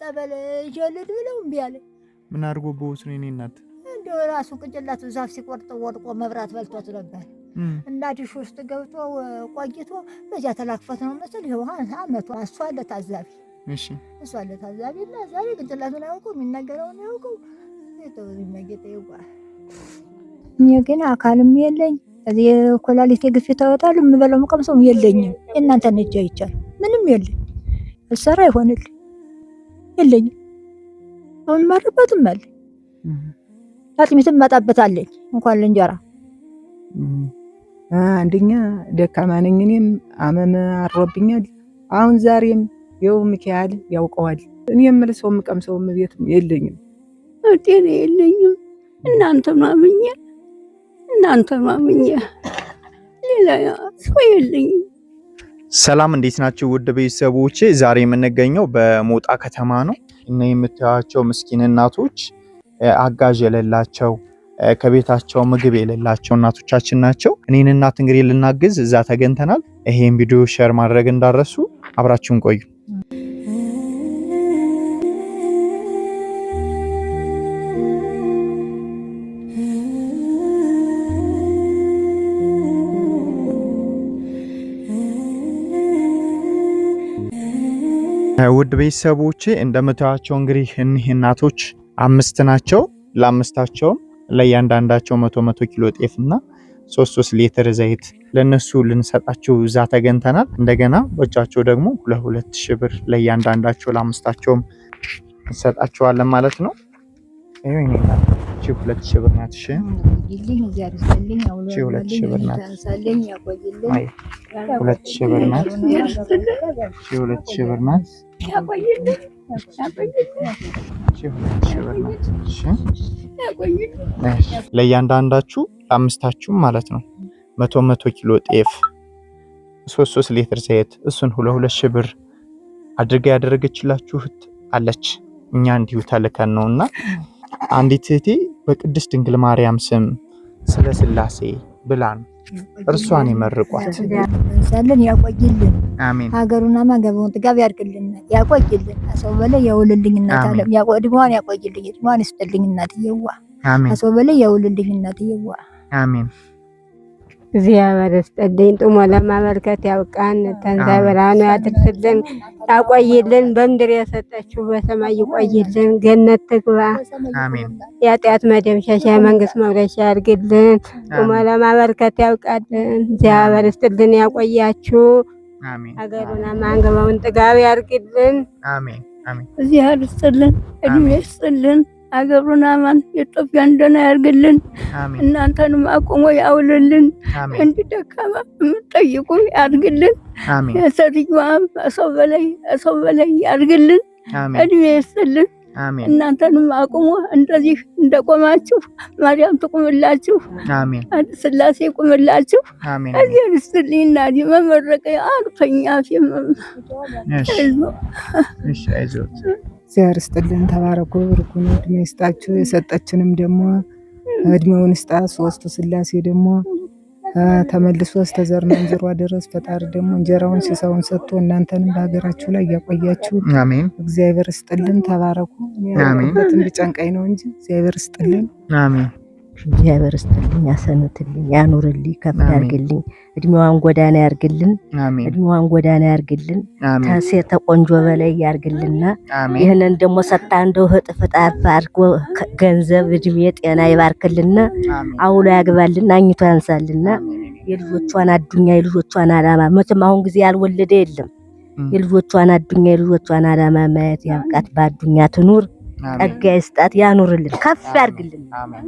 ጠበል ይጀልድ ብለው እምቢ አለ። ምን አድርጎ በውስጥ ነው? እኔ እናት እንደው ራሱ ቅንጭላቱ ዛፍ ሲቆርጥ ወድቆ መብራት በልቶት ነበር። እናዲሽ ውስጥ ገብቶ ቆይቶ በዚያ ተላክፈት ነው መሰል ይኸው አመቱ እሷ አለ ታዛቢ። እሺ እሷ አለ ታዛቢ እና ዛሬ ቅንጭላቱን አያውቀው የሚናገረውን ያውቀው የተው ይመገጠ ይጓል። እኔ ግን አካልም የለኝ እዚህ ኮላሊቴ ግፊት ታወጣሉ የምበለው መቀምሰው የለኝም። እናንተ ነጃ ይቻል ምንም የለኝ እሰራ ይሆንል የለኝም። አሁን ማርበትም አለ አጥሚትም መጣበታለኝ እንኳን ለእንጀራ አንደኛ ደካማ ነኝ እኔም አመም አሮብኛል። አሁን ዛሬም የው ሚካኤል ያውቀዋል። እኔ የምልሰው የምቀምሰው ቤት የለኝም ጤና የለኝም። እናንተ ማምኛ ሌላ ሰው የለኝም። ሰላም እንዴት ናችሁ ውድ ቤተሰቦቼ? ዛሬ የምንገኘው በሞጣ ከተማ ነው እና የምታዩዋቸው ምስኪን እናቶች አጋዥ የሌላቸው ከቤታቸው ምግብ የሌላቸው እናቶቻችን ናቸው። እኔን እናት እንግዲህ ልናግዝ እዛ ተገኝተናል። ይሄን ቪዲዮ ሼር ማድረግ እንዳረሱ አብራችሁን ቆዩ። ውድ ቤተሰቦቼ እንደምታዩዋቸው እንግዲህ እኒህ እናቶች 5 ናቸው። ለአምስታቸውም ለእያንዳንዳቸው 100 ኪሎ ጤፍና 3 ሊትር ዘይት ለነሱ ልንሰጣቸው እዛ ተገኝተናል። እንደገና በእጃቸው ደግሞ 2000 ብር ለእያንዳንዳቸው ለአምስታቸውም እንሰጣቸዋለን ማለት ነው። ይሄ እኔና 2000 ብር ናት። እሺ ይልኝ እዚያ አይደለም ያው 2000 ብር ናት። ታንሳለኝ ያቆይልኝ 2000 ብር ናት። 2000 ብር ናት። ያቆይልኝ ለእያንዳንዳችሁ ለአምስታችሁም ማለት ነው 100 ኪሎ ጤፍ 3 ሊትር ዘይት እሱን 2000 ብር አድርጋ ያደረገችላችሁት አለች። እኛ እንዲሁ ተልከን ነውና አንዲት እህቴ በቅድስት ድንግል ማርያም ስም ስለ ስላሴ ብላን እርሷን ይመርቋት። ሰለን ያቆይልን። አሜን። ሀገሩና ማገበውን ጥጋብ ያርግልን ያቆይልን። ሰው በላይ ያውልልኝ እናት አለም ያቆድሟን ያቆይልኝ እድሟን ይስጥልኝ እናትየዋ። አሜን። ሰው በላይ ያውልልኝ እናትየዋ። አሜን። እግዚአብሔር ይስጥልኝ። ጥሞ ለማመልከት ያውቃን። ተንሳይ ብርሃኑ ያድርስልን ያቆይልን። በምድር የሰጠችው በሰማይ ይቆይልን። ገነት ትግባ። አሜን። የኃጢአት መደምሸሻ መንግስት መውረሻ ያርግልን። ጥሞ ለማመልከት ያውቃልን። እግዚአብሔር ይስጥልን ያቆያችሁ። አሜን። ሀገሩና ማንገባውን ጥጋብ ያርግልን። አሜን። አሜን። እግዚአብሔር ይስጥልን እድሜ ይስጥልን። ሀገሩን አማን የኢትዮጵያን ደህና ያርግልን። እናንተንም አቁሞ ያውልልን። እንዲደካማ የምትጠይቁ ያርግልን። የሰሪዋም ሰው በላይ ያርግልን። እድሜ ይስጥልን። እናንተንም አቁሞ እንደዚህ እንደቆማችሁ ማርያም ትቁምላችሁ። ስላሴ ይቁምላችሁ። እዚህ ይስጥልኝ እናቴ መመረቀ አርፈኛ እግዚአብሔር ይስጥልን። ተባረኩ ብርኩን እድሜ ይስጣችሁ። የሰጠችንም ደግሞ እድሜውን ይስጣት። 3 ስላሴ ደግሞ ተመልሶ እስከ ዘር መንዝሯ ድረስ ፈጣሪ ደግሞ እንጀራውን ሲሳውን ሰጥቶ እናንተንም በሀገራችሁ ላይ ያቆያችሁ። አሜን። እግዚአብሔር ይስጥልን። ተባረኩ። አሜን። ቢጨንቀኝ ነው እንጂ እግዚአብሔር ይስጥልን። አሜን። እግዚአብሔር ይስጥልኝ ያሰንትልኝ ያኑርልኝ ከፍ ያርግልኝ። እድሜዋን ጎዳና ያርግልን። እድሜዋን ጎዳና ያርግልን። ተሴት ተቆንጆ በላይ ያርግልና ይሄንን ደግሞ ሰጣ እንደው እጥፍ እጥፍ አድርጎ ገንዘብ እድሜ ጤና ይባርክልና አውሎ ያግባልና አኝቶ ያንሳልና የልጆቿን አዱኛ የልጆቿን አላማ መቼም አሁን ጊዜ ያልወለደ የለም። የልጆቿን አዱኛ የልጆቿን አላማ ማየት ያብቃት። በአዱኛ ትኑር። ጸጋ ይስጣት ያኑርልን ከፍ ያርግልን። አሜን።